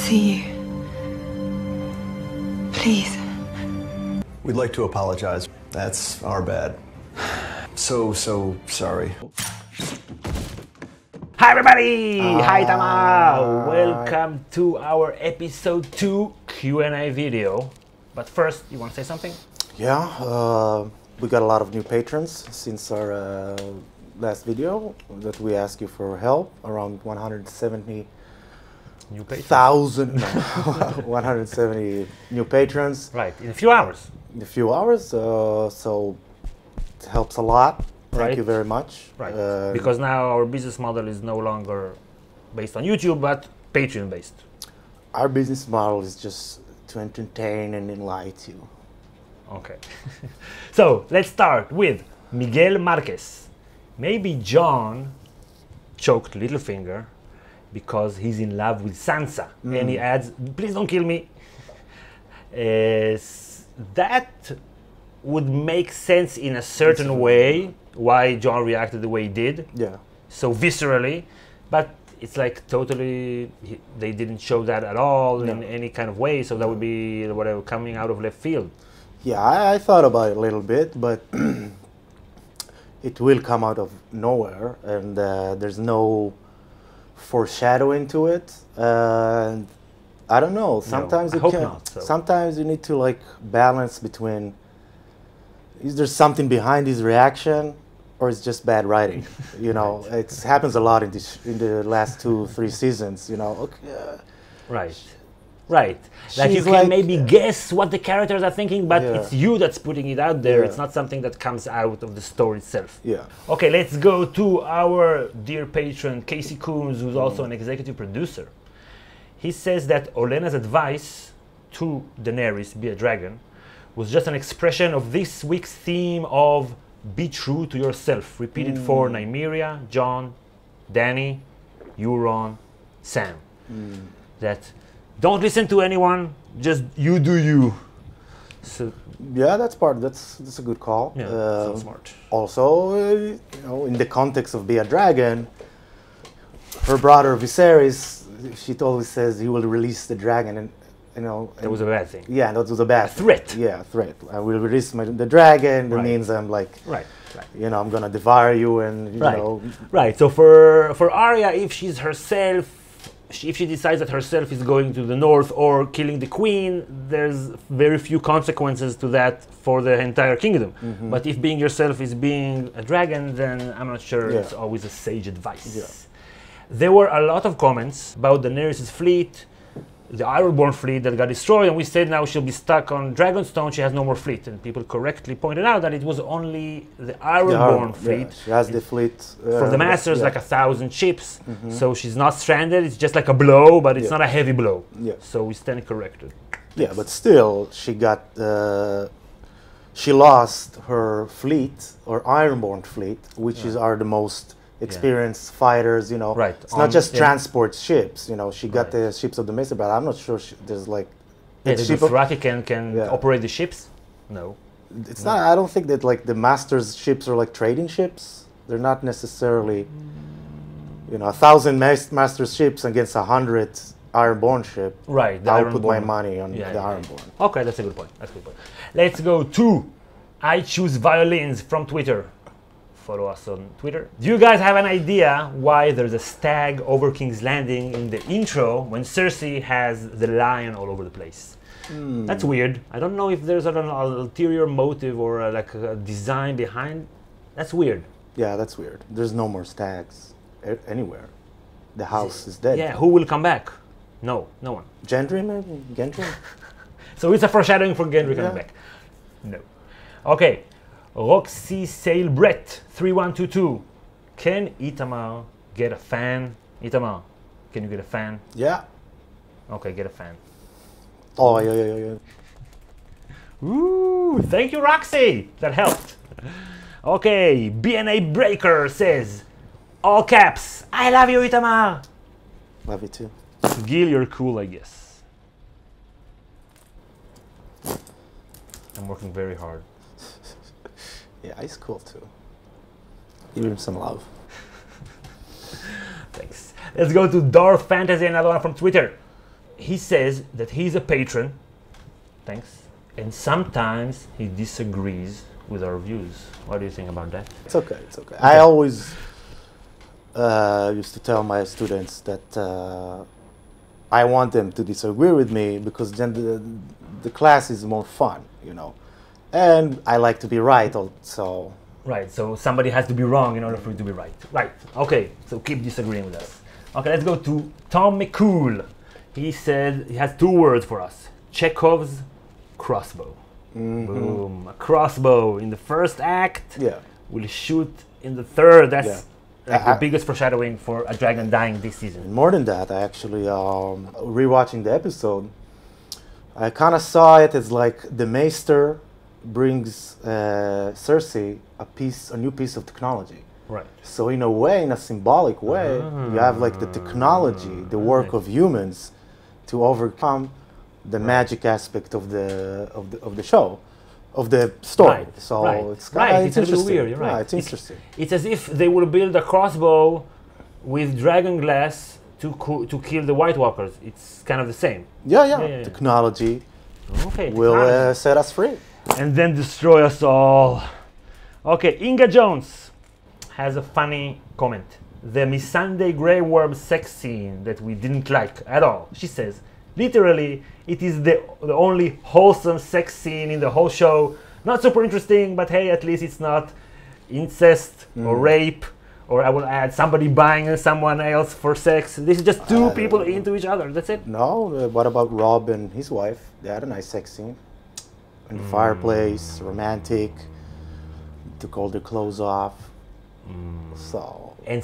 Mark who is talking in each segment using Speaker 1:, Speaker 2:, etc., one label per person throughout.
Speaker 1: see you. Please.
Speaker 2: We'd like to apologize. That's our bad. So sorry.
Speaker 3: Hi everybody! Hi Tamar! Welcome to our episode 2 Q&A video. But first, you want to say something?
Speaker 4: Yeah, we got a lot of new patrons since our last video that we asked you for help. Around 170
Speaker 3: New patrons.
Speaker 4: 170 new patrons.
Speaker 3: Right, in a few hours.
Speaker 4: In a few hours, so it helps a lot. Thank you very much.
Speaker 3: Right, because now our business model is no longer based on YouTube, but Patreon based.
Speaker 4: Our business model is just to entertain and enlighten you.
Speaker 3: Okay. So, let's start with Miguel Marquez. Maybe Jon choked Littlefinger because he's in love with Sansa. And he adds, please don't kill me. That would make sense in a certain way, why Jon reacted the way he did.
Speaker 4: Yeah.
Speaker 3: So viscerally, but it's like totally, they didn't show that at all in any kind of way, so that would be whatever coming out of left field.
Speaker 4: Yeah, I thought about it a little bit, but it will come out of nowhere, and there's no foreshadowing to it. And I don't know. Sometimes sometimes you need to like balance between, is there something behind his reaction, or it's just bad writing? You know, it happens a lot in the last 2-3 seasons. You know,
Speaker 3: Right. Like you can maybe guess what the characters are thinking, but it's you that's putting it out there. It's not something that comes out of the story itself.
Speaker 4: Yeah.
Speaker 3: Okay, let's go to our dear patron, Casey Coombs, who's also an executive producer. He says that Olenna's advice to Daenerys, be a dragon, was just an expression of this week's theme of be true to yourself, repeated for Nymeria, Jon, Dany, Euron, Sam. That don't listen to anyone, just you do you. So
Speaker 4: yeah, that's a good call.
Speaker 3: Yeah, so smart.
Speaker 4: Also, you know, in the context of be a dragon, her brother Viserys, she always says he will release the dragon, and you know
Speaker 3: that was a bad thing.
Speaker 4: Yeah, that was a bad
Speaker 3: threat.
Speaker 4: Yeah, threat. I will release the dragon. That means I'm like, you know, I'm gonna devour you, and you know.
Speaker 3: Right. So for Arya, if she's herself, if she decides that herself is going to the north or killing the queen, there's very few consequences to that for the entire kingdom. But if being yourself is being a dragon, then I'm not sure it's always a sage advice.
Speaker 4: Yeah.
Speaker 3: There were a lot of comments about Daenerys' fleet, the Ironborn fleet that got destroyed, and we said now she'll be stuck on Dragonstone, she has no more fleet. And people correctly pointed out that it was only the Ironborn fleet.
Speaker 4: Yeah, she has the fleet.
Speaker 3: From the Masters, like 1,000 ships. So she's not stranded, it's just like a blow, but it's not a heavy blow.
Speaker 4: Yeah.
Speaker 3: So we stand corrected.
Speaker 4: Yeah, but still, she lost her fleet, or Ironborn fleet, which are the most experienced fighters, you know.
Speaker 3: Right.
Speaker 4: It's not just transport ships, you know. She got the ships of the Mesa, but I'm not sure there's like...
Speaker 3: Yeah, the Dothraki can operate the ships? No.
Speaker 4: It's not, I don't think that like the Masters ships are like trading ships. They're not necessarily, you know, 1,000 Masters ships against 100 Ironborn ship.
Speaker 3: Right.
Speaker 4: I'll put my money on the Ironborn.
Speaker 3: Okay, that's a good point. Let's go to I Choose Violins from Twitter. Follow us on Twitter. Do you guys have an idea why there's a stag over King's Landing in the intro when Cersei has the lion all over the place? That's weird. I don't know if there's an ulterior motive or like a design behind. That's weird.
Speaker 4: Yeah, that's weird. There's no more stags anywhere. The house is dead.
Speaker 3: Yeah, who will come back? No one.
Speaker 4: Gendry maybe? Gendry?
Speaker 3: So it's a foreshadowing for Gendry coming back. No. Okay. Roxy Sail Brett 3122. Can Itamar get a fan? Itamar, can you get a fan?
Speaker 4: Yeah.
Speaker 3: Okay, get a fan.
Speaker 4: Oh, yeah.
Speaker 3: Ooh, thank you, Roxy. That helped. Okay, BNA Breaker says, all caps, I love you, Itamar.
Speaker 4: Love you too.
Speaker 3: Gil, you're cool, I guess. I'm working very hard.
Speaker 4: Yeah, he's cool too. Give him some love.
Speaker 3: Thanks. Let's go to Darth Fantasy, another one from Twitter. he says that he's a patron. Thanks. And sometimes he disagrees with our views. What do you think about that?
Speaker 4: It's okay. It's okay. I always used to tell my students that I want them to disagree with me because then the class is more fun, you know. And I like to be right, so.
Speaker 3: Right, so somebody has to be wrong in order for you to be right. Right, okay, so keep disagreeing with us. Okay, let's go to Tom McCool. He said, he has 2 words for us. Chekhov's crossbow. Boom, a crossbow in the first act.
Speaker 4: Yeah.
Speaker 3: Will shoot in the third. That's
Speaker 4: Yeah.
Speaker 3: like the biggest foreshadowing for a dragon dying this season.
Speaker 4: More than that, I actually, rewatching the episode, I kind of saw it as like the Maester brings Cersei a new piece of technology.
Speaker 3: Right.
Speaker 4: So in a way, in a symbolic way, you have like the technology, the work of humans, to overcome the magic aspect of the show, of the story.
Speaker 3: Right,
Speaker 4: So
Speaker 3: right,
Speaker 4: it's
Speaker 3: right.
Speaker 4: it's
Speaker 3: It's a little
Speaker 4: interesting.
Speaker 3: weird. You're right.
Speaker 4: Yeah, it's interesting.
Speaker 3: It's as if they will build a crossbow with dragon glass to kill the White Walkers. It's kind of the same.
Speaker 4: Yeah. Technology
Speaker 3: Okay.
Speaker 4: will
Speaker 3: technology.
Speaker 4: set us free.
Speaker 3: And then destroy us all. Okay, Inga Jones has a funny comment. The Missandei Grey Worm sex scene that we didn't like at all. She says, literally, it is the only wholesome sex scene in the whole show. Not super interesting, but hey, at least it's not incest or rape, or I will add somebody buying someone else for sex. This is just 2 people into each other. That's it.
Speaker 4: No, what about Rob and his wife? They had a nice sex scene. In the fireplace, romantic. Took all their clothes off. So.
Speaker 3: And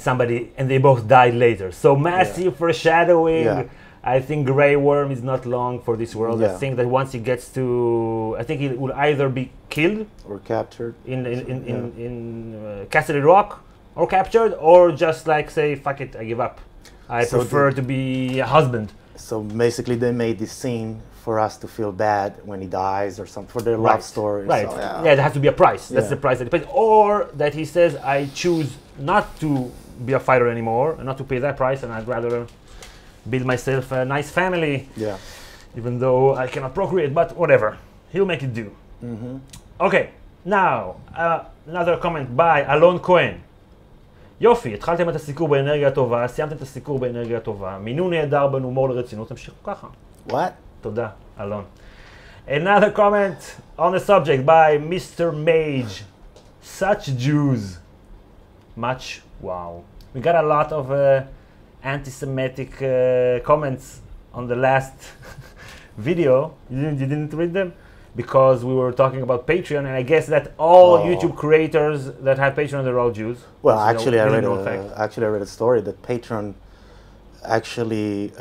Speaker 3: they both died later. So massive foreshadowing.
Speaker 4: Yeah.
Speaker 3: I think Grey Worm is not long for this world. I
Speaker 4: Yeah.
Speaker 3: think that once he gets to, I think he will either be killed
Speaker 4: Or captured.
Speaker 3: in Castle Rock, or captured, or just like say, fuck it, I give up. I
Speaker 4: So
Speaker 3: prefer to be a husband.
Speaker 4: So basically, they made this scene for us to feel bad when he dies or something, for their love story.
Speaker 3: Right.
Speaker 4: So,
Speaker 3: yeah, there has to be a price. That's
Speaker 4: Yeah.
Speaker 3: the price that he pays. Or that he says, I choose not to be a fighter anymore and not to pay that price, and I'd rather build myself a nice family,
Speaker 4: Yeah.
Speaker 3: even though I cannot procreate, but whatever. He'll make it do. Okay, now, another comment by אלון כהן. יופי, התחלתם את הסיקור באנרגיה טובה, סיימתם את הסיקור באנרגיה טובה, מינו נהדר בין הומור לרצינות, תמשיכו ככה.
Speaker 4: What?
Speaker 3: תודה, אלון. Another comment on the subject by Mr. Mage. Such Jews. Much wow. We got a lot of anti-Semitic comments on the last video. You didn't read them? Because we were talking about Patreon, and I guess that all YouTube creators that have Patreon, they're all Jews.
Speaker 4: Well,
Speaker 3: This is
Speaker 4: actually, I
Speaker 3: really
Speaker 4: read
Speaker 3: known fact.
Speaker 4: I read a story that Patreon actually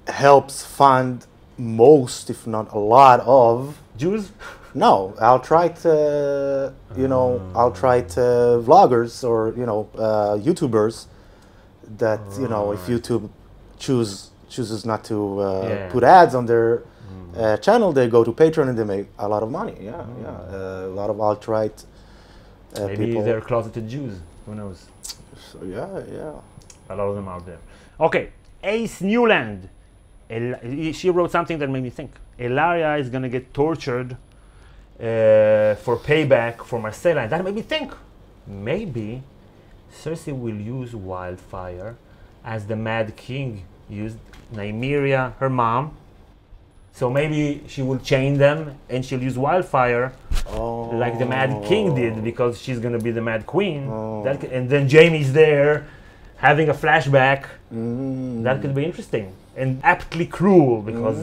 Speaker 4: helps fund most, if not a lot, of
Speaker 3: Jews?
Speaker 4: no outright, outright vloggers or YouTubers that if YouTube chooses not to put ads on their channel, they go to Patreon and they make a lot of money. A lot of alt-right
Speaker 3: Maybe
Speaker 4: people.
Speaker 3: they're closeted Jews. Who knows?
Speaker 4: So yeah.
Speaker 3: A lot of them out there. Okay, Ace Newland. She wrote something that made me think. Arya is gonna get tortured for payback for Marcella. And that made me think. Maybe Cersei will use wildfire as the Mad King used Nymeria, her mom. So maybe she will chain them and she'll use wildfire like the Mad King did, because she's gonna be the Mad Queen. And then Jaime's there having a flashback. That could be interesting and aptly cruel, because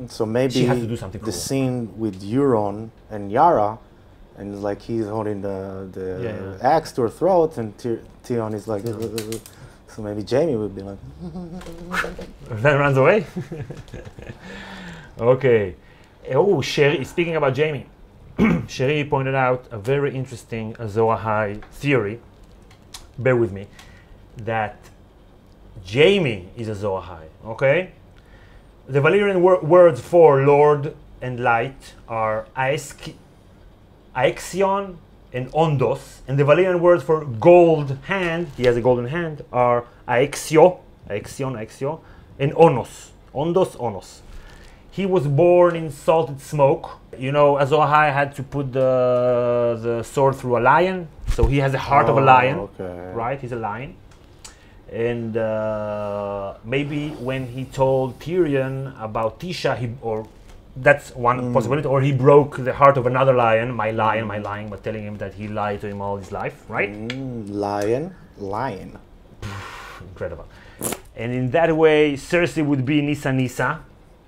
Speaker 4: so maybe
Speaker 3: she has to do something
Speaker 4: the
Speaker 3: cruel.
Speaker 4: scene with Euron and Yara, and it's like he's holding the axe to her throat, and Theon is like, so maybe Jaime would be like,
Speaker 3: Then runs away. Okay. Oh, Sherry, speaking about Jaime, Sherry pointed out a very interesting Azor Ahai theory. Bear with me. That Jaime is Azor Ahai. Okay. The Valyrian words for Lord and Light are Aexion and Ondos, and the Valyrian words for gold hand, he has a golden hand, are Aexion, and Onos. Ondos Onos. He was born in salted smoke. You know, Azor Ahai had to put the sword through a lion, so he has the heart of a lion,
Speaker 4: okay.
Speaker 3: right? He's a lion. And maybe when he told Tyrion about Tisha, that's one possibility, or he broke the heart of another lion, my lion, by telling him that he lied to him all his life, right?
Speaker 4: Lion.
Speaker 3: Incredible. And in that way, Cersei would be Nissa.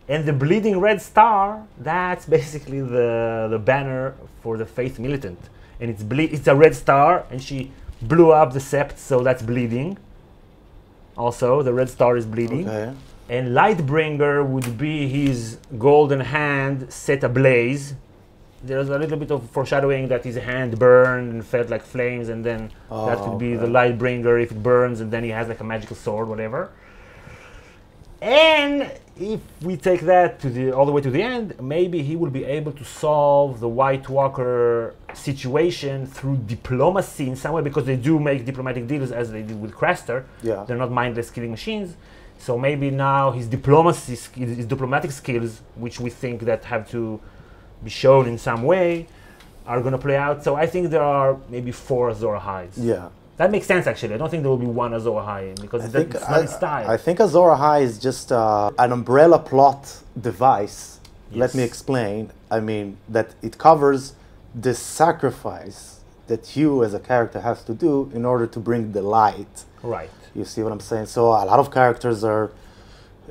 Speaker 3: And the bleeding red star, that's basically the banner for the Faith Militant. And it's a red star, and she blew up the sept, so that's bleeding. Also, the red star is bleeding.
Speaker 4: Okay.
Speaker 3: And Lightbringer would be his golden hand set ablaze. There's a little bit of foreshadowing that his hand burned and felt like flames, and then that could be the Lightbringer if it burns, and then he has like a magical sword, whatever. And if we take that all the way to the end, maybe he will be able to solve the White Walker situation through diplomacy in some way, because they do make diplomatic deals as they did with Craster.
Speaker 4: Yeah.
Speaker 3: They're not mindless killing machines. So maybe now his diplomatic skills, which we think that have to be shown in some way, are going to play out. So I think there are maybe 4 Azor Ahais.
Speaker 4: Yeah.
Speaker 3: That makes sense, actually. I don't think there will be one Azor Ahai, because it's not his style.
Speaker 4: I think Azor Ahai is just an umbrella plot device.
Speaker 3: Yes.
Speaker 4: Let me explain. I mean, that it covers the sacrifice that you as a character has to do in order to bring the light.
Speaker 3: Right.
Speaker 4: You see what I'm saying? So a lot of characters are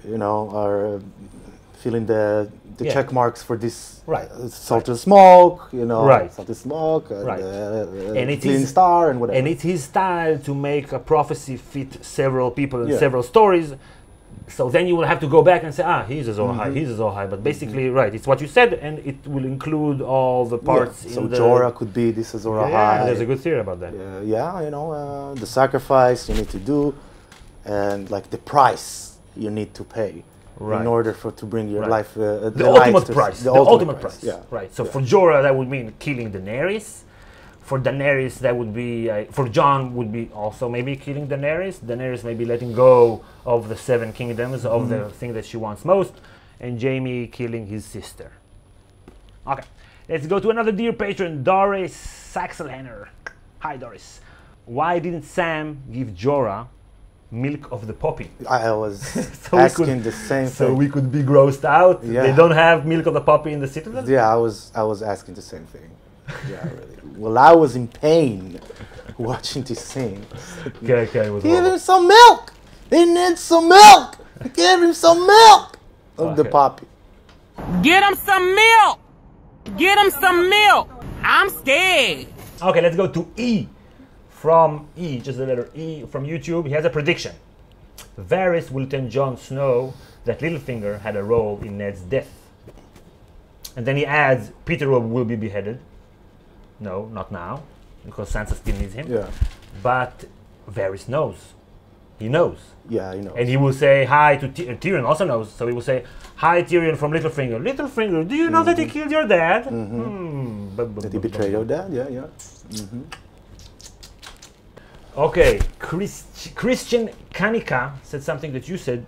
Speaker 4: feeling the check marks for this.
Speaker 3: Right.
Speaker 4: Salted smoke,
Speaker 3: Right.
Speaker 4: salted smoke,
Speaker 3: Right.
Speaker 4: and clean star, and whatever.
Speaker 3: And it's his style to make a prophecy fit several people and several stories. So then you will have to go back and say, he's Azor Ahai, he's Azor Ahai. But basically, right, it's what you said, and it will include all the parts.
Speaker 4: So Jorah could be this Azor Ahai.
Speaker 3: Yeah, there's a good theory about that.
Speaker 4: The sacrifice you need to do, and like the price you need to pay in order to bring your life.
Speaker 3: The ultimate price. The ultimate price.
Speaker 4: Yeah.
Speaker 3: Right. So for Jorah, that would mean killing Daenerys. For Daenerys, that would be for Jon would be also maybe killing Daenerys. Daenerys maybe letting go of the 7 kingdoms of the thing that she wants most, and Jaime killing his sister. Okay, let's go to another dear patron, Doris Saxelhenner. Hi, Doris. Why didn't Sam give Jorah milk of the poppy?
Speaker 4: I was asking the same thing.
Speaker 3: So we could be grossed out.
Speaker 4: Yeah.
Speaker 3: They don't have milk of the poppy in the Citadel?
Speaker 4: Yeah, I was asking the same thing. Yeah, really. Well, I was in pain watching this scene.
Speaker 3: Okay,
Speaker 4: Give him some milk! He needs some milk! Give him some milk! Of the poppy.
Speaker 1: Get him some milk! Get him some milk! I'm scared.
Speaker 3: Okay, let's go to E. From E, just the letter E, from YouTube. He has a prediction. Varys will tell Jon Snow that Littlefinger had a role in Ned's death. And then he adds, Peter will be beheaded. No, not now, because Sansa still needs him.
Speaker 4: Yeah.
Speaker 3: But Varys knows. He knows.
Speaker 4: Yeah, he knows.
Speaker 3: And he will say hi to Tyrion also knows. So he will say, hi Tyrion from Littlefinger. Littlefinger, do you know that he killed your dad?
Speaker 4: That he betrayed your dad? Yeah.
Speaker 3: Okay, Christian Kanika said something that you said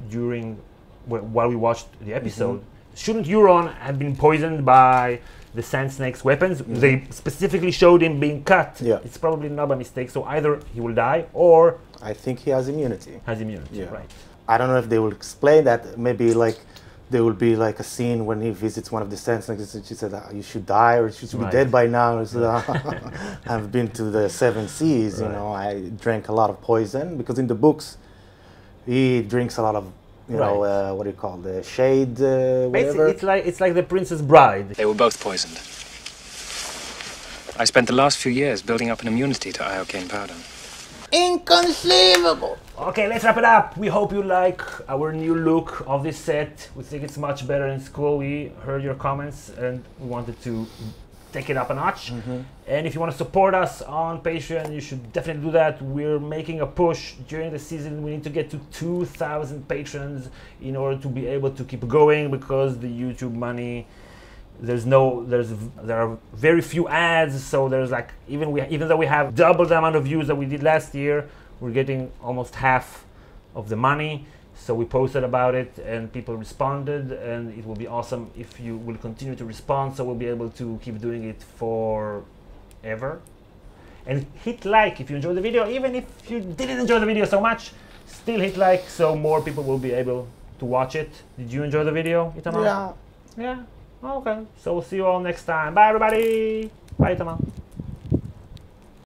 Speaker 3: while we watched the episode. Shouldn't Euron have been poisoned by the Sand Snake's weapons? They specifically showed him being cut.
Speaker 4: Yeah.
Speaker 3: It's probably not by mistake. So either he will die or
Speaker 4: I think he has immunity.
Speaker 3: Right.
Speaker 4: I don't know if they will explain that. Maybe like there will be like a scene when he visits one of the Sand Snakes and she said, you should die or you should be dead by now. So, I've been to the 7 seas, I drank a lot of poison, because in the books he drinks a lot of what do you call the shade? Whatever.
Speaker 3: It's like the Princess Bride.
Speaker 5: They were both poisoned. I spent the last few years building up an immunity to iocane powder.
Speaker 4: Inconceivable!
Speaker 3: Okay, let's wrap it up. We hope you like our new look of this set. We think it's much better in school. We heard your comments and we wanted to take it up a notch. And if you want to support us on Patreon, you should definitely do that. We're making a push during the season. We need to get to 2,000 patrons in order to be able to keep going, because the YouTube money, there are very few ads, so there's like even though we have double the amount of views that we did last year, we're getting almost half of the money. So we posted about it and people responded, and it will be awesome if you will continue to respond, so we'll be able to keep doing it forever. And hit like if you enjoyed the video. Even if you didn't enjoy the video so much, still hit like so more people will be able to watch it. Did you enjoy the video, Itamar?
Speaker 4: Yeah.
Speaker 3: Yeah? Okay. So we'll see you all next time. Bye everybody! Bye Itamar.